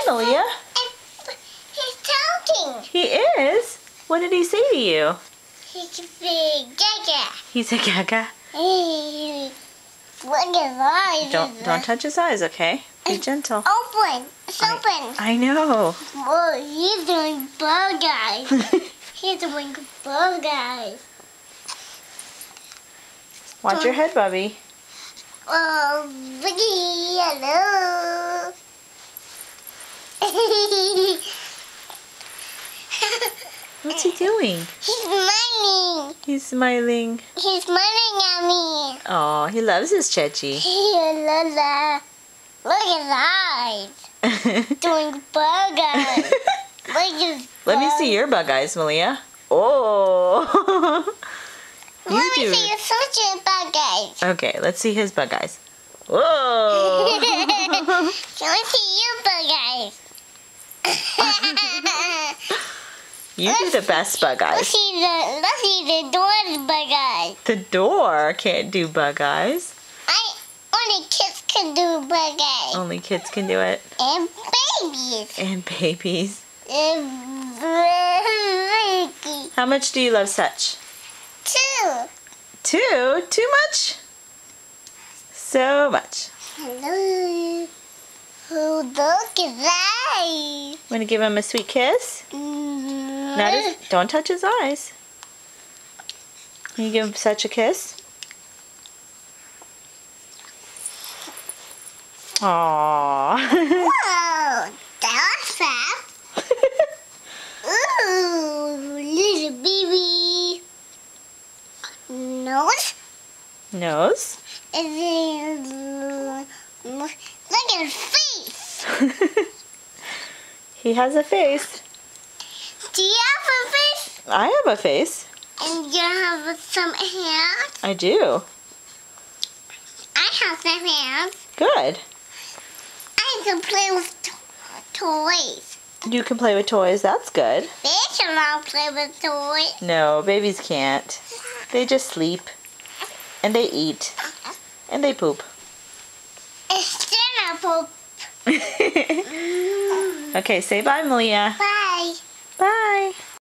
Malia. He's talking. He is? What did he say to you? He's a big gaga. He's a gaga. Look at his eyes. Don't touch his eyes, okay? Be gentle. Open. It's open. I know. Oh, he's doing bug eyes. He's doing bug eyes. Watch your head, Bubby. Oh, Biggie, hello. What's he doing? He's smiling. He's smiling. He's smiling at me. Oh, he loves his Chechi. Look at his eyes. Doing bug eyes. Look at his Let me see your bug eyes, Malia. Oh. Let me see your such a bug eyes. Okay, let's see his bug eyes. Whoa. Can I see your bug eyes? You do the best bug Let's eyes. see the door's bug eyes. The door can't do bug eyes. Only kids can do bug eyes. Only kids can do it. And babies. And babies. And babies. How much do you love Such? 2. 2? Too much? So much. Hello. Oh, look at that. Want to give him a sweet kiss? Don't touch his eyes. Can you give him Such a kiss? Aww. Whoa, that was fast. Ooh, little baby. Nose. Nose? And then look at his face. He has a face. Do you have a face? I have a face. And you have some hands? I do. I have some hands. Good. I can play with toys. You can play with toys. That's good. They should not play with toys. No, babies can't. They just sleep. And they eat. And they poop. It's still a poop. Okay, say bye, Malia. Bye.